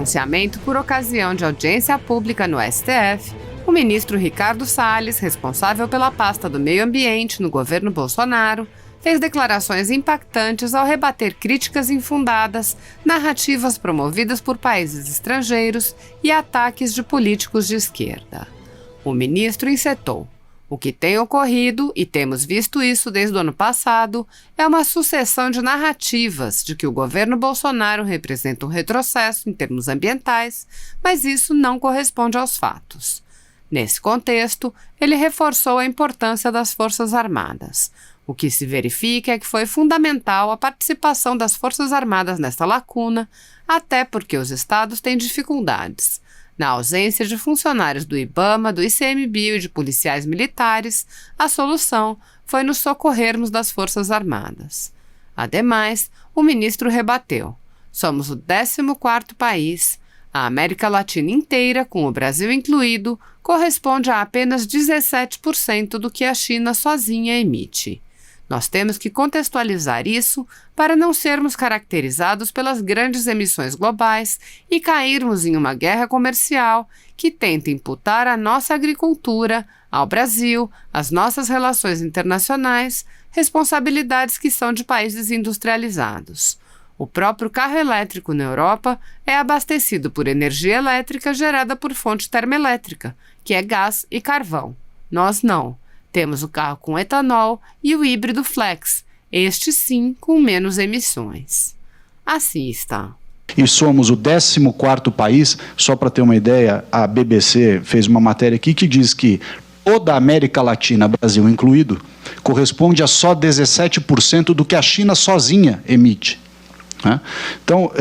pronunciamento por ocasião de audiência pública no STF, o ministro Ricardo Salles, responsável pela pasta do meio ambiente no governo Bolsonaro, fez declarações impactantes ao rebater críticas infundadas, narrativas promovidas por países estrangeiros e ataques de políticos de esquerda. O ministro encetou: o que tem ocorrido, e temos visto isso desde o ano passado, é uma sucessão de narrativas de que o governo Bolsonaro representa um retrocesso em termos ambientais, mas isso não corresponde aos fatos. Nesse contexto, ele reforçou a importância das Forças Armadas. O que se verifica é que foi fundamental a participação das Forças Armadas nesta lacuna, até porque os estados têm dificuldades. Na ausência de funcionários do IBAMA, do ICMBio e de policiais militares, a solução foi nos socorrermos das Forças Armadas. Ademais, o ministro rebateu: somos o 14º país. A América Latina inteira, com o Brasil incluído, corresponde a apenas 17% do que a China sozinha emite. Nós temos que contextualizar isso para não sermos caracterizados pelas grandes emissões globais e cairmos em uma guerra comercial que tenta imputar à nossa agricultura, ao Brasil, às nossas relações internacionais, responsabilidades que são de países industrializados. O próprio carro elétrico na Europa é abastecido por energia elétrica gerada por fonte termoelétrica, que é gás e carvão. Nós não. Temos o carro com etanol e o híbrido flex, este sim com menos emissões. Assim está. E somos o 14º país, só para ter uma ideia, a BBC fez uma matéria aqui que diz que toda a América Latina, Brasil incluído, corresponde a só 17% do que a China sozinha emite. Então,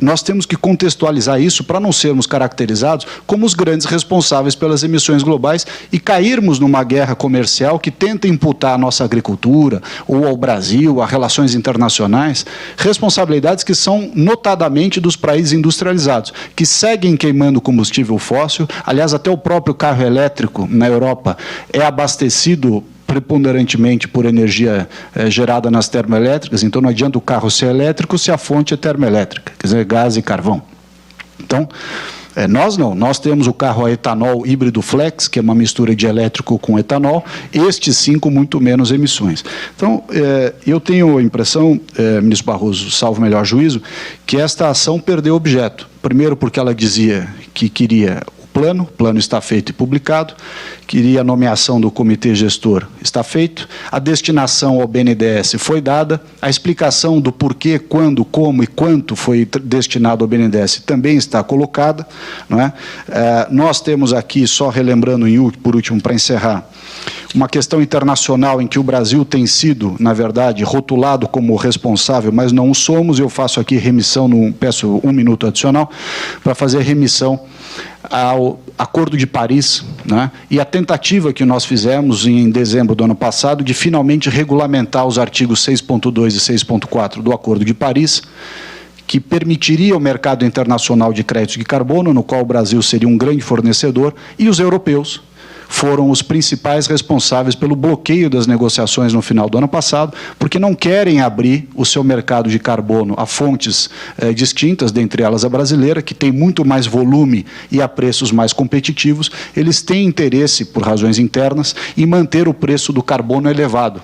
nós temos que contextualizar isso para não sermos caracterizados como os grandes responsáveis pelas emissões globais e cairmos numa guerra comercial que tenta imputar à nossa agricultura ou ao Brasil, a relações internacionais, responsabilidades que são notadamente dos países industrializados, que seguem queimando combustível fóssil. Aliás, até o próprio carro elétrico na Europa é abastecido preponderantemente por energia gerada nas termoelétricas. Então não adianta o carro ser elétrico se a fonte é termoelétrica, quer dizer, gás e carvão. Então, nós não, nós temos o carro a etanol híbrido flex, que é uma mistura de elétrico com etanol, este sim com muito menos emissões. Então, eu tenho a impressão, ministro Barroso, salvo o melhor juízo, que esta ação perdeu objeto. Primeiro porque ela dizia que queria o plano está feito e publicado, queria a nomeação do comitê gestor, está feito, a destinação ao BNDES foi dada, a explicação do porquê, quando, como e quanto foi destinado ao BNDES também está colocada, não é? Nós temos aqui, só relembrando por último, para encerrar, uma questão internacional em que o Brasil tem sido, na verdade, rotulado como responsável, mas não o somos. Eu faço aqui remissão, peço 1 minuto adicional, para fazer remissão ao Acordo de Paris, né, e a tentativa que nós fizemos em dezembro do ano passado de finalmente regulamentar os artigos 6.2 e 6.4 do Acordo de Paris, que permitiria o mercado internacional de créditos de carbono, no qual o Brasil seria um grande fornecedor, e os europeus foram os principais responsáveis pelo bloqueio das negociações no final do ano passado, porque não querem abrir o seu mercado de carbono a fontes distintas, dentre elas a brasileira, que tem muito mais volume e a preços mais competitivos. Eles têm interesse, por razões internas, em manter o preço do carbono elevado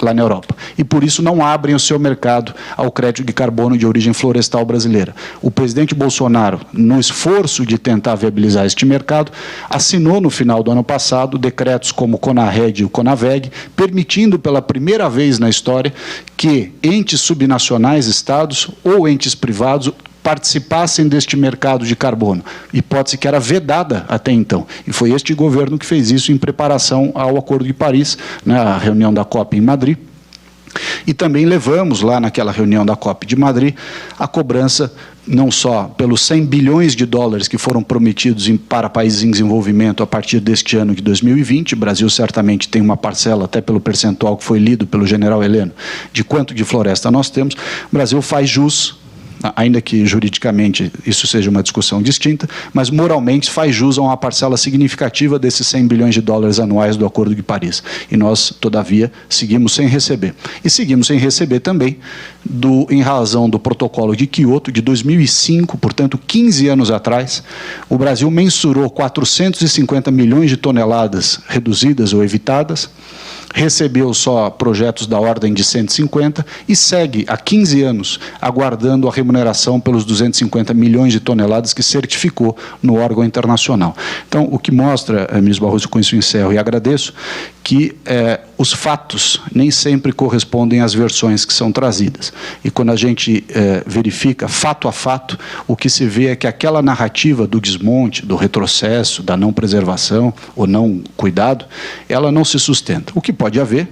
lá na Europa. E, por isso, não abrem o seu mercado ao crédito de carbono de origem florestal brasileira. O presidente Bolsonaro, no esforço de tentar viabilizar este mercado, assinou, no final do ano passado, decretos como o CONARRED e o CONAVEG, permitindo, pela primeira vez na história, que entes subnacionais, estados ou entes privados participassem deste mercado de carbono, hipótese que era vedada até então. E foi este governo que fez isso em preparação ao Acordo de Paris, na reunião da COP em Madrid. E também levamos lá naquela reunião da COP de Madrid a cobrança não só pelos 100 bilhões de dólares que foram prometidos para países em desenvolvimento a partir deste ano de 2020, o Brasil certamente tem uma parcela, até pelo percentual que foi lido pelo general Heleno, de quanto de floresta nós temos. O Brasil faz jus ainda que juridicamente isso seja uma discussão distinta, mas moralmente faz jus a uma parcela significativa desses 100 bilhões de dólares anuais do Acordo de Paris. E nós, todavia, seguimos sem receber. E seguimos sem receber também em razão do protocolo de Quioto de 2005, portanto, 15 anos atrás, o Brasil mensurou 450 milhões de toneladas reduzidas ou evitadas, recebeu só projetos da ordem de 150 e segue há 15 anos aguardando a remuneração pelos 250 milhões de toneladas que certificou no órgão internacional. Então, o que mostra, ministro Barroso, com isso encerro e agradeço, que os fatos nem sempre correspondem às versões que são trazidas. E quando a gente verifica fato a fato, o que se vê é que aquela narrativa do desmonte, do retrocesso, da não preservação ou não cuidado, ela não se sustenta. O que pode haver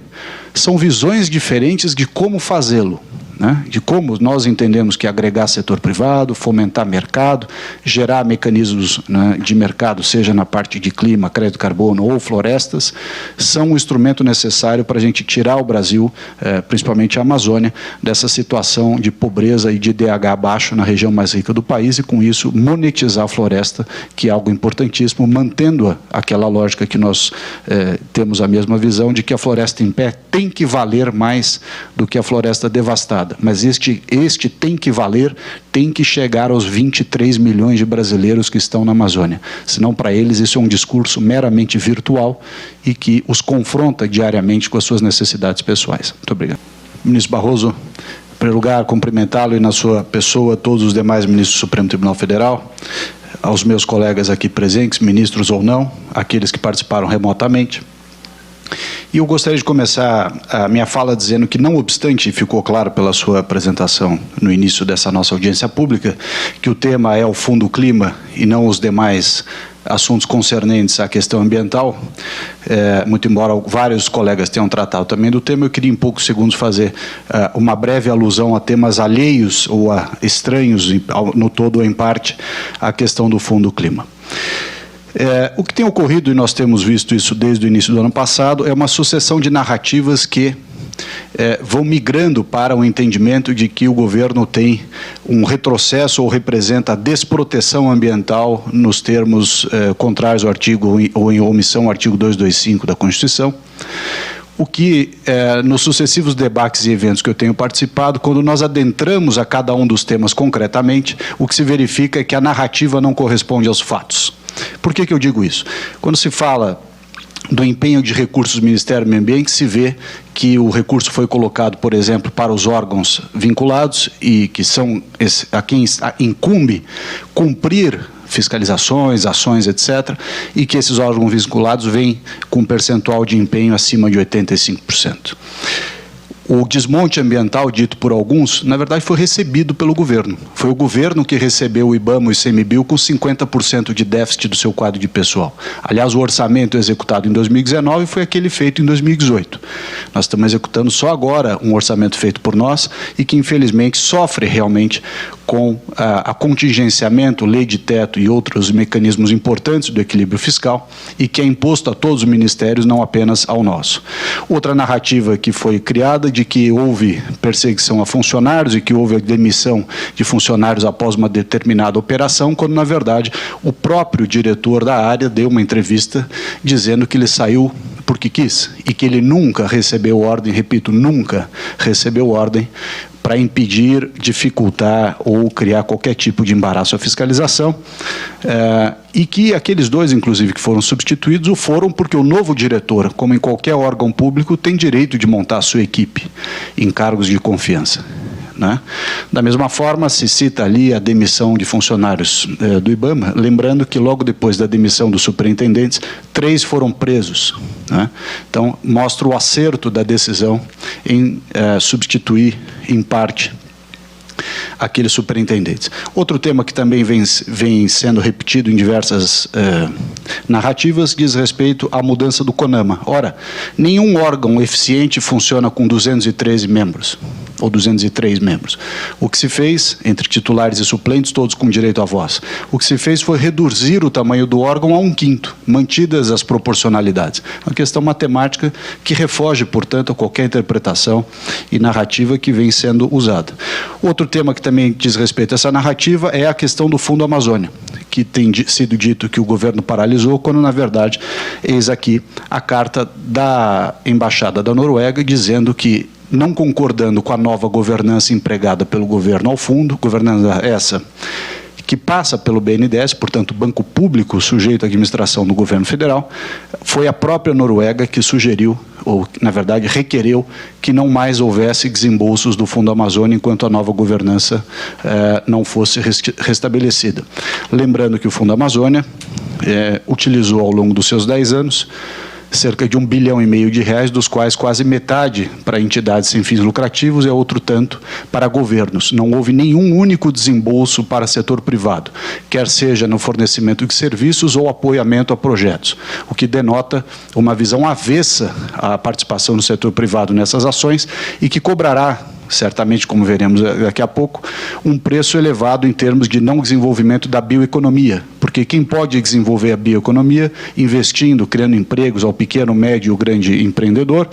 são visões diferentes de como fazê-lo, né? De como nós entendemos que agregar setor privado, fomentar mercado, gerar mecanismos, né, de mercado, seja na parte de clima, crédito carbono ou florestas, são um instrumento necessário para a gente tirar o Brasil, principalmente a Amazônia, dessa situação de pobreza e de IDH baixo na região mais rica do país e, com isso, monetizar a floresta, que é algo importantíssimo, mantendo aquela lógica que nós temos a mesma visão de que a floresta em pé tem que valer mais do que a floresta devastada. Mas este tem que valer, tem que chegar aos 23 milhões de brasileiros que estão na Amazônia. Senão, para eles, isso é um discurso meramente virtual e que os confronta diariamente com as suas necessidades pessoais. Muito obrigado. Ministro Barroso, em primeiro lugar, cumprimentá-lo e, na sua pessoa, todos os demais ministros do Supremo Tribunal Federal, aos meus colegas aqui presentes, ministros ou não, aqueles que participaram remotamente. E eu gostaria de começar a minha fala dizendo que, não obstante, ficou claro pela sua apresentação no início dessa nossa audiência pública, que o tema é o Fundo Clima e não os demais assuntos concernentes à questão ambiental, muito embora vários colegas tenham tratado também do tema, eu queria em poucos segundos fazer uma breve alusão a temas alheios ou a estranhos, no todo ou em parte, à questão do Fundo Clima. O que tem ocorrido, e nós temos visto isso desde o início do ano passado, é uma sucessão de narrativas que vão migrando para o entendimento de que o governo tem um retrocesso ou representa a desproteção ambiental nos termos contrários ao artigo ou em omissão ao artigo 225 da Constituição. O que, nos sucessivos debates e eventos que eu tenho participado, quando nós adentramos a cada um dos temas concretamente, o que se verifica é que a narrativa não corresponde aos fatos. Por que eu digo isso? Quando se fala do empenho de recursos do Ministério do Meio Ambiente, se vê que o recurso foi colocado, por exemplo, para os órgãos vinculados e que são a quem incumbe cumprir fiscalizações, ações, etc., e que esses órgãos vinculados vêm com um percentual de empenho acima de 85%. O desmonte ambiental, dito por alguns, na verdade foi recebido pelo governo. Foi o governo que recebeu o IBAMA e o ICMBio com 50% de déficit do seu quadro de pessoal. Aliás, o orçamento executado em 2019 foi aquele feito em 2018. Nós estamos executando só agora um orçamento feito por nós e que, infelizmente, sofre realmente com a contingenciamento, lei de teto e outros mecanismos importantes do equilíbrio fiscal e que é imposto a todos os ministérios, não apenas ao nosso. Outra narrativa que foi criada de que houve perseguição a funcionários e que houve a demissão de funcionários após uma determinada operação, quando, na verdade, o próprio diretor da área deu uma entrevista dizendo que ele saiu porque quis e que ele nunca recebeu ordem, repito, nunca recebeu ordem para impedir, dificultar ou criar qualquer tipo de embaraço à fiscalização, e que aqueles dois, inclusive, que foram substituídos, o foram porque o novo diretor, como em qualquer órgão público, tem direito de montar a sua equipe em cargos de confiança, né? Da mesma forma, se cita ali a demissão de funcionários do IBAMA, lembrando que logo depois da demissão dos superintendentes, 3 foram presos, né? Então, mostra o acerto da decisão em substituir, em parte, aqueles superintendentes. Outro tema que também vem sendo repetido em diversas narrativas diz respeito à mudança do CONAMA. Ora, nenhum órgão eficiente funciona com 213 membros. ou 203 membros. O que se fez, entre titulares e suplentes, todos com direito à voz, o que se fez foi reduzir o tamanho do órgão a 1/5, mantidas as proporcionalidades. Uma questão matemática que refoge, portanto, a qualquer interpretação e narrativa que vem sendo usada. Outro tema que também diz respeito a essa narrativa é a questão do Fundo Amazônia, que tem sido dito que o governo paralisou, quando, na verdade, eis aqui a carta da Embaixada da Noruega dizendo que, não concordando com a nova governança empregada pelo governo ao fundo, governança essa que passa pelo BNDES, portanto, banco público sujeito à administração do governo federal, foi a própria Noruega que sugeriu, ou, na verdade, requereu que não mais houvesse desembolsos do Fundo Amazônia enquanto a nova governança não fosse restabelecida. Lembrando que o Fundo Amazônia utilizou, ao longo dos seus 10 anos, cerca de R$ 1,5 bilhão, dos quais quase metade para entidades sem fins lucrativos e outro tanto para governos. Não houve nenhum único desembolso para setor privado, quer seja no fornecimento de serviços ou apoiamento a projetos, o que denota uma visão avessa à participação do setor privado nessas ações e que cobrará, certamente, como veremos daqui a pouco, um preço elevado em termos de não desenvolvimento da bioeconomia, porque quem pode desenvolver a bioeconomia, investindo, criando empregos ao pequeno, médio ou grande empreendedor,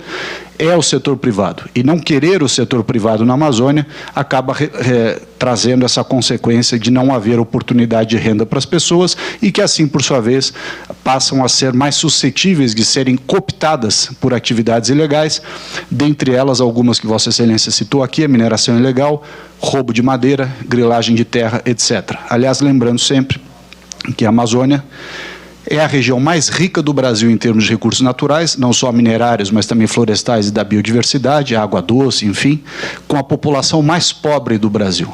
é o setor privado. E não querer o setor privado na Amazônia acaba trazendo essa consequência de não haver oportunidade de renda para as pessoas e que, assim, por sua vez, passam a ser mais suscetíveis de serem cooptadas por atividades ilegais, dentre elas algumas que Vossa Excelência citou aqui, a mineração ilegal, roubo de madeira, grilagem de terra, etc. Aliás, lembrando sempre que a Amazônia é a região mais rica do Brasil em termos de recursos naturais, não só minerários, mas também florestais e da biodiversidade, água doce, enfim, com a população mais pobre do Brasil.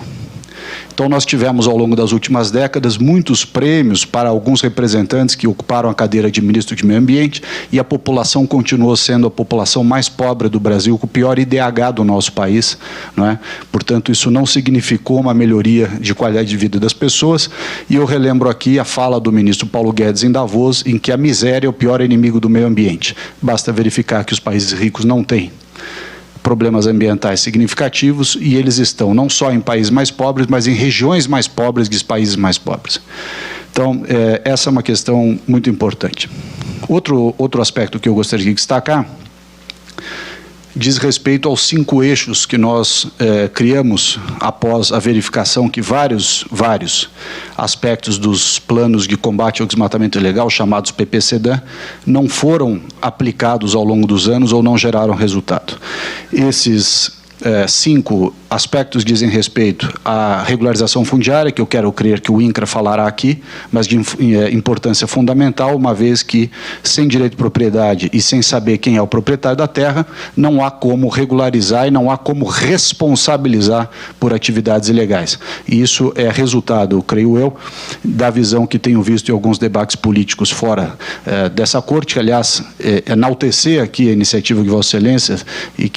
Então, nós tivemos, ao longo das últimas décadas, muitos prêmios para alguns representantes que ocuparam a cadeira de ministro de Meio Ambiente e a população continuou sendo a população mais pobre do Brasil, com o pior IDH do nosso país, não é? Portanto, isso não significou uma melhoria de qualidade de vida das pessoas. E eu relembro aqui a fala do ministro Paulo Guedes em Davos, em que a miséria é o pior inimigo do meio ambiente. Basta verificar que os países ricos não têm problemas ambientais significativos e eles estão não só em países mais pobres, mas em regiões mais pobres dos países mais pobres. Então, essa é uma questão muito importante. Outro aspecto que eu gostaria de destacar diz respeito aos 5 eixos que nós criamos após a verificação que vários aspectos dos planos de combate ao desmatamento ilegal, chamados PPCDAN, não foram aplicados ao longo dos anos ou não geraram resultado. Esses 5 aspectos dizem respeito à regularização fundiária, que eu quero crer que o INCRA falará aqui, mas de importância fundamental, uma vez que, sem direito de propriedade e sem saber quem é o proprietário da terra, não há como regularizar e não há como responsabilizar por atividades ilegais. E isso é resultado, creio eu, da visão que tenho visto em alguns debates políticos fora dessa corte, que, aliás, enaltecer aqui a iniciativa de Vossa Excelência, e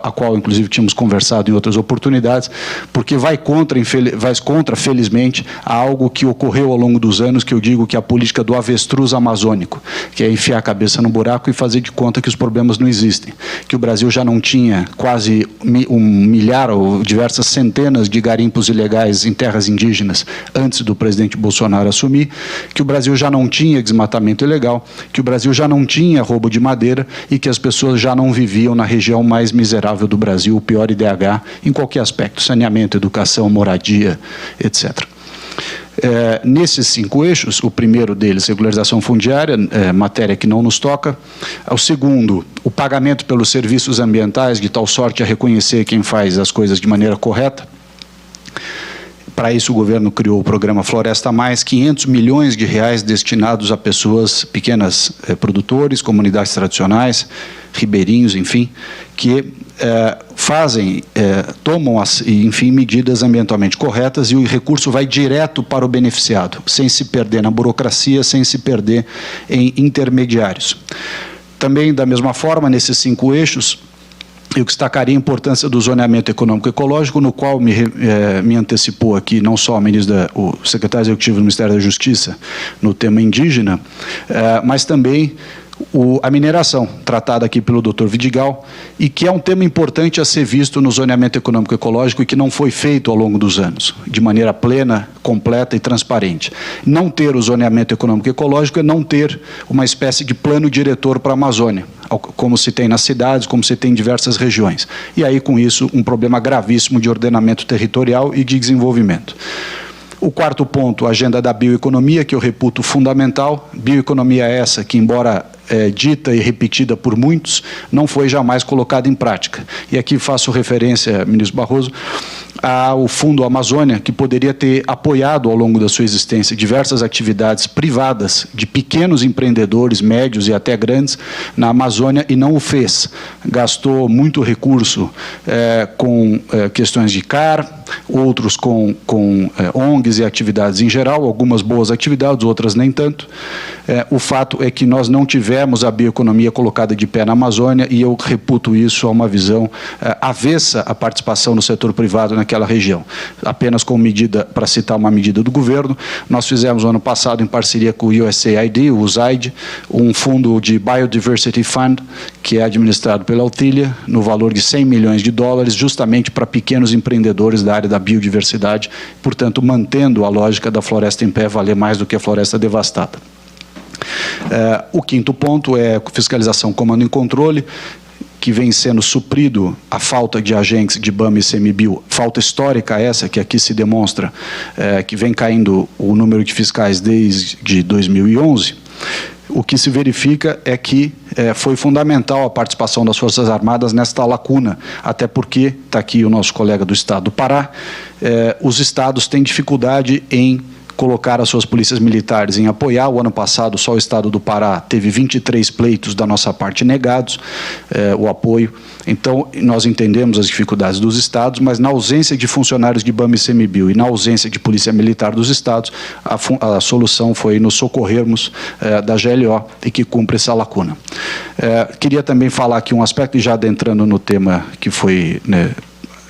a qual, inclusive, tínhamos conversado em outras oportunidades, porque vai contra, felizmente, a algo que ocorreu ao longo dos anos, que eu digo que é a política do avestruz amazônico, que é enfiar a cabeça no buraco e fazer de conta que os problemas não existem, que o Brasil já não tinha quase 1 milhar ou diversas centenas de garimpos ilegais em terras indígenas antes do presidente Bolsonaro assumir, que o Brasil já não tinha desmatamento ilegal, que o Brasil já não tinha roubo de madeira e que as pessoas já não viviam na região mais miserável do Brasil, o pior IDH, em qualquer aspecto, saneamento, educação, moradia, etc. Nesses 5 eixos, o primeiro deles, regularização fundiária, matéria que não nos toca. O segundo, o pagamento pelos serviços ambientais, de tal sorte a reconhecer quem faz as coisas de maneira correta. Para isso, o governo criou o programa Floresta Mais, 500 milhões de reais destinados a pessoas, pequenas produtores, comunidades tradicionais, ribeirinhos, enfim, que tomam, enfim, medidas ambientalmente corretas e o recurso vai direto para o beneficiado, sem se perder na burocracia, sem se perder em intermediários. Também, da mesma forma, nesses 5 eixos, eu destacaria a importância do zoneamento econômico-ecológico, no qual me antecipou aqui não só o secretário executivo do Ministério da Justiça no tema indígena, mas também a mineração, tratada aqui pelo Dr. Vidigal, e que é um tema importante a ser visto no zoneamento econômico ecológico e que não foi feito ao longo dos anos, de maneira plena, completa e transparente. Não ter o zoneamento econômico ecológico é não ter uma espécie de plano diretor para a Amazônia, como se tem nas cidades, como se tem em diversas regiões. E aí, com isso, um problema gravíssimo de ordenamento territorial e de desenvolvimento. O quarto ponto, a agenda da bioeconomia, que eu reputo fundamental. Bioeconomia essa que, embora dita e repetida por muitos, não foi jamais colocada em prática. E aqui faço referência, ministro Barroso, ao Fundo Amazônia, que poderia ter apoiado ao longo da sua existência diversas atividades privadas de pequenos empreendedores, médios e até grandes na Amazônia, e não o fez. Gastou muito recurso com questões de CAR, outros com ONGs e atividades em geral, algumas boas atividades, outras nem tanto. O fato é que nós não tivemos a bioeconomia colocada de pé na Amazônia, e eu reputo isso a uma visão avessa à participação do setor privado naquela região. Apenas como medida, para citar uma medida do governo, nós fizemos no ano passado, em parceria com o USAID, o USAID, um fundo de Biodiversity Fund, que é administrado pela Altília, no valor de 100 milhões de dólares, justamente para pequenos empreendedores da área da biodiversidade, portanto, mantendo a lógica da floresta em pé valer mais do que a floresta devastada. O quinto ponto é fiscalização, comando e controle, que vem sendo suprido a falta de agentes de IBAMA e ICMBio, falta histórica essa, que aqui se demonstra que vem caindo o número de fiscais desde 2011, o que se verifica é que foi fundamental a participação das Forças Armadas nesta lacuna, até porque, está aqui o nosso colega do Estado do Pará, os estados têm dificuldade em colocar as suas polícias militares em apoiar. O ano passado, só o Estado do Pará teve 23 pleitos da nossa parte negados, o apoio. Então, nós entendemos as dificuldades dos estados, mas na ausência de funcionários de IBAMA e ICMBio e na ausência de polícia militar dos estados, a solução foi nos socorrermos da GLO e que cumpre essa lacuna. Queria também falar aqui um aspecto, já adentrando no tema que foi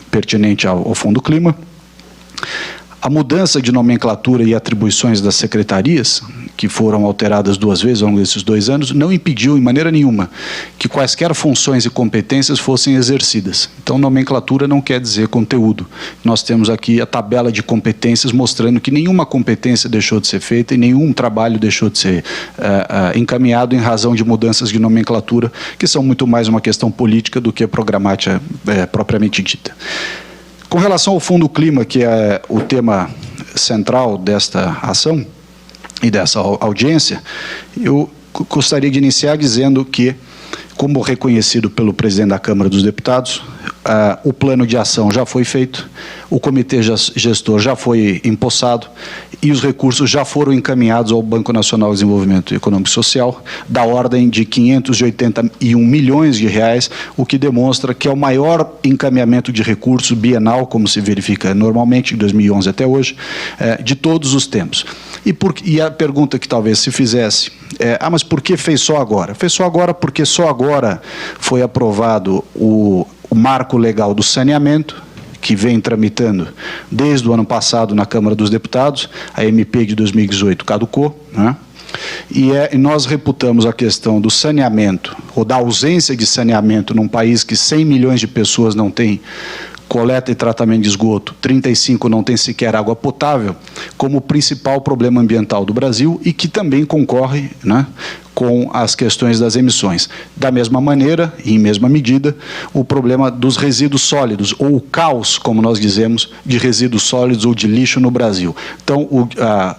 pertinente ao Fundo Clima. A mudança de nomenclatura e atribuições das secretarias, que foram alteradas 2 vezes ao longo desses 2 anos, não impediu, em maneira nenhuma, que quaisquer funções e competências fossem exercidas. Então, nomenclatura não quer dizer conteúdo. Nós temos aqui a tabela de competências mostrando que nenhuma competência deixou de ser feita e nenhum trabalho deixou de ser encaminhado em razão de mudanças de nomenclatura, que são muito mais uma questão política do que programática propriamente dita. Com relação ao Fundo Clima, que é o tema central desta ação e dessa audiência, eu gostaria de iniciar dizendo que, como reconhecido pelo presidente da Câmara dos Deputados, o plano de ação já foi feito, o comitê gestor já foi empossado e os recursos já foram encaminhados ao Banco Nacional de Desenvolvimento Econômico e Social, da ordem de 581 milhões de reais, o que demonstra que é o maior encaminhamento de recursos bienal, como se verifica normalmente, de 2011 até hoje, de todos os tempos. E a pergunta que talvez se fizesse mas por que fez só agora? Fez só agora porque só agora foi aprovado o marco legal do saneamento, que vem tramitando desde o ano passado na Câmara dos Deputados. A MP de 2018 caducou, né? E nós reputamos a questão do saneamento, ou da ausência de saneamento num país que 100 milhões de pessoas não têm coleta e tratamento de esgoto, 35 não tem sequer água potável, como o principal problema ambiental do Brasil e que também concorre, né, com as questões das emissões. Da mesma maneira, e em mesma medida, o problema dos resíduos sólidos, ou o caos, como nós dizemos, de resíduos sólidos ou de lixo no Brasil. Então,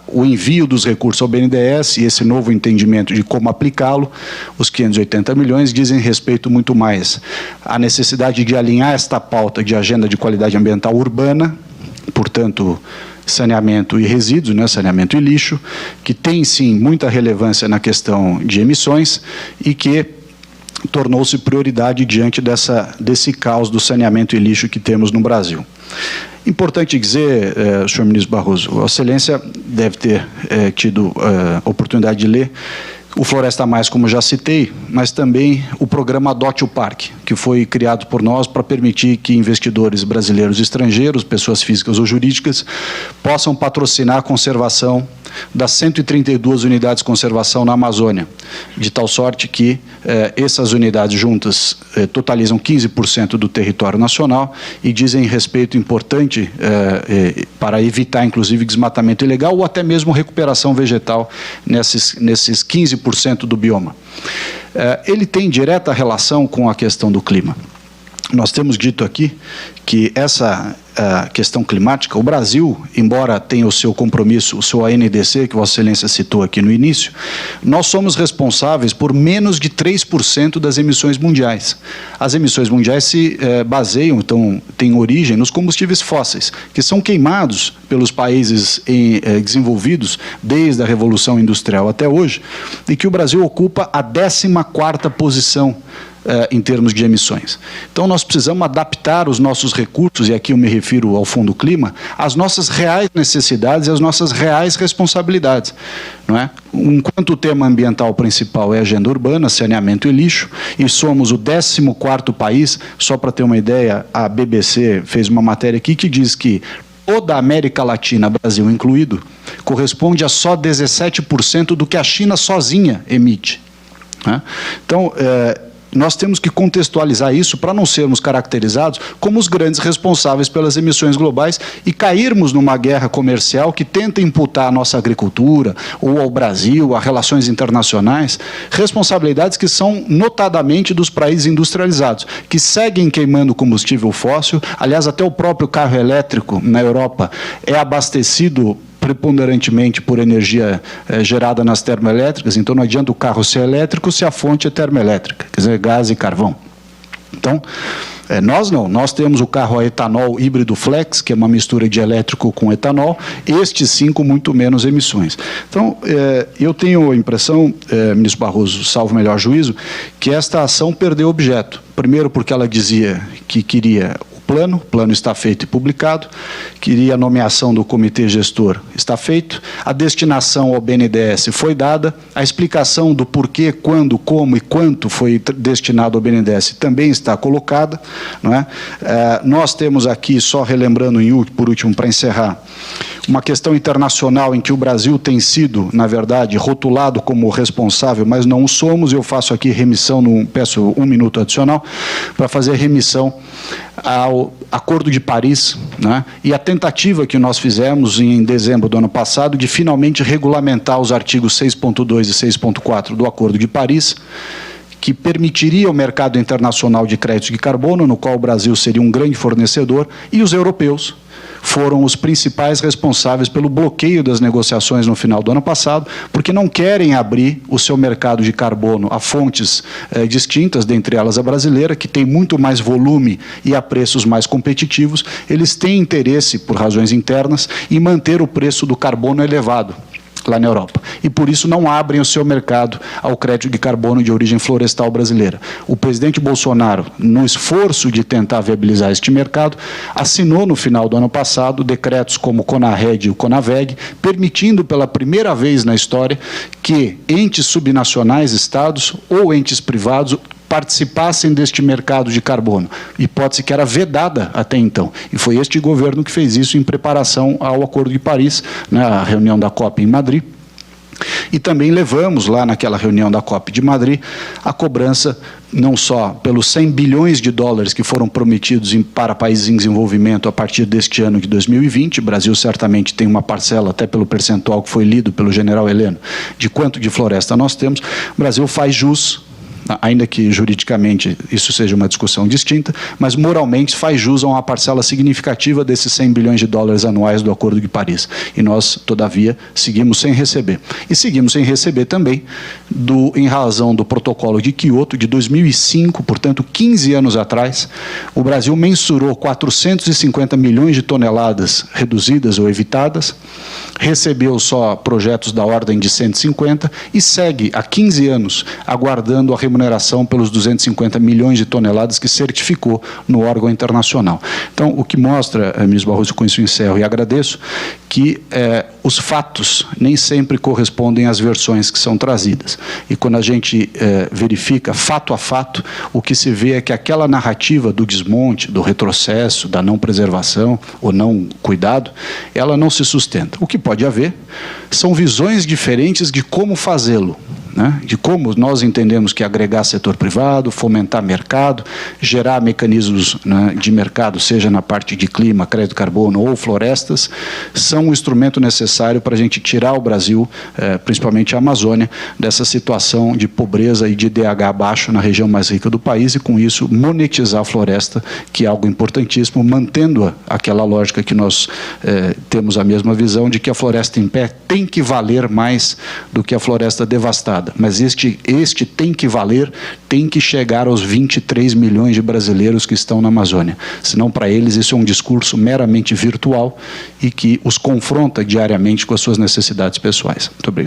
o envio dos recursos ao BNDES e esse novo entendimento de como aplicá-lo, os 580 milhões, dizem respeito muito mais à necessidade de alinhar esta pauta de agenda de qualidade ambiental urbana, portanto, saneamento e resíduos, né, saneamento e lixo, que tem sim muita relevância na questão de emissões e que tornou-se prioridade diante desse caos do saneamento e lixo que temos no Brasil. Importante dizer, senhor ministro Barroso, Vossa Excelência deve ter tido oportunidade de ler o Floresta Mais, como já citei, mas também o programa Adote o Parque, que foi criado por nós para permitir que investidores brasileiros e estrangeiros, pessoas físicas ou jurídicas, possam patrocinar a conservação das 132 unidades de conservação na Amazônia, de tal sorte que essas unidades juntas totalizam 15% do território nacional e dizem respeito importante para evitar, inclusive, desmatamento ilegal ou até mesmo recuperação vegetal nesses 15% do bioma. Ele tem direta relação com a questão do clima. Nós temos dito aqui que essa questão climática, o Brasil, embora tenha o seu compromisso, o seu ANDC, que Vossa Excelência citou aqui no início, nós somos responsáveis por menos de 3% das emissões mundiais. As emissões mundiais se baseiam, então, têm origem nos combustíveis fósseis, que são queimados pelos países desenvolvidos desde a Revolução Industrial até hoje, e que o Brasil ocupa a 14ª posição em termos de emissões. Então, nós precisamos adaptar os nossos recursos, e aqui eu me refiro ao Fundo Clima, às nossas reais necessidades e às nossas reais responsabilidades. Não é? Enquanto o tema ambiental principal é agenda urbana, saneamento e lixo, e somos o 14º país, só para ter uma ideia, a BBC fez uma matéria aqui que diz que toda a América Latina, Brasil incluído, corresponde a só 17% do que a China sozinha emite. Né? Então, nós temos que contextualizar isso para não sermos caracterizados como os grandes responsáveis pelas emissões globais e cairmos numa guerra comercial que tenta imputar à nossa agricultura ou ao Brasil, a relações internacionais, responsabilidades que são notadamente dos países industrializados, que seguem queimando combustível fóssil. Aliás, até o próprio carro elétrico na Europa é abastecido preponderantemente por energia gerada nas termoelétricas, então não adianta o carro ser elétrico se a fonte é termoelétrica, quer dizer, gás e carvão. Então, nós não, nós temos o carro a etanol híbrido flex, que é uma mistura de elétrico com etanol, este sim com muito menos emissões. Então, eu tenho a impressão, ministro Barroso, salvo o melhor juízo, que esta ação perdeu objeto. Primeiro porque ela dizia que queria o plano está feito e publicado, queria a nomeação do comitê gestor, está feito, a destinação ao BNDES foi dada, a explicação do porquê, quando, como e quanto foi destinado ao BNDES também está colocada. Não é? Nós temos aqui, só relembrando por último, para encerrar, uma questão internacional em que o Brasil tem sido, na verdade, rotulado como responsável, mas não o somos. Eu faço aqui remissão, peço 1 minuto adicional, para fazer remissão ao Acordo de Paris, né, e a tentativa que nós fizemos em dezembro do ano passado de finalmente regulamentar os artigos 6.2 e 6.4 do Acordo de Paris, que permitiria o mercado internacional de créditos de carbono, no qual o Brasil seria um grande fornecedor, e os europeus foram os principais responsáveis pelo bloqueio das negociações no final do ano passado, porque não querem abrir o seu mercado de carbono a fontes distintas, dentre elas a brasileira, que tem muito mais volume e a preços mais competitivos. Eles têm interesse, por razões internas, em manter o preço do carbono elevado lá na Europa. E, por isso, não abrem o seu mercado ao crédito de carbono de origem florestal brasileira. O presidente Bolsonaro, no esforço de tentar viabilizar este mercado, assinou no final do ano passado decretos como o CONARRED e o CONAVEG, permitindo pela primeira vez na história que entes subnacionais, estados ou entes privados participassem deste mercado de carbono, hipótese que era vedada até então. E foi este governo que fez isso em preparação ao Acordo de Paris, na reunião da COP em Madrid. E também levamos lá naquela reunião da COP de Madrid a cobrança não só pelos 100 bilhões de dólares que foram prometidos para países em desenvolvimento a partir deste ano de 2020, o Brasil certamente tem uma parcela, até pelo percentual que foi lido pelo general Heleno, de quanto de floresta nós temos. O Brasil faz jus, ainda que juridicamente isso seja uma discussão distinta, mas moralmente faz jus a uma parcela significativa desses 100 bilhões de dólares anuais do Acordo de Paris. E nós, todavia, seguimos sem receber. E seguimos sem receber também em razão do protocolo de Quioto de 2005, portanto, 15 anos atrás, o Brasil mensurou 450 milhões de toneladas reduzidas ou evitadas, recebeu só projetos da ordem de 150 e segue há 15 anos aguardando a remuneração remuneração pelos 250 milhões de toneladas que certificou no órgão internacional. Então, o que mostra, ministro Barroso, com isso eu encerro e agradeço, que os fatos nem sempre correspondem às versões que são trazidas. E quando a gente verifica fato a fato, o que se vê é que aquela narrativa do desmonte, do retrocesso, da não preservação ou não cuidado, ela não se sustenta. O que pode haver são visões diferentes de como fazê-lo, né? De como nós entendemos que agregar setor privado, fomentar mercado, gerar mecanismos, né, de mercado, seja na parte de clima, crédito carbono ou florestas, são um instrumento necessário para a gente tirar o Brasil, principalmente a Amazônia, dessa situação de pobreza e de IDH baixo na região mais rica do país e, com isso, monetizar a floresta, que é algo importantíssimo, mantendo aquela lógica que nós temos a mesma visão de que a floresta em pé tem que valer mais do que a floresta devastada. Mas este tem que valer, tem que chegar aos 23 milhões de brasileiros que estão na Amazônia. Senão, para eles, isso é um discurso meramente virtual e que os confronta diariamente com as suas necessidades pessoais. Muito obrigado.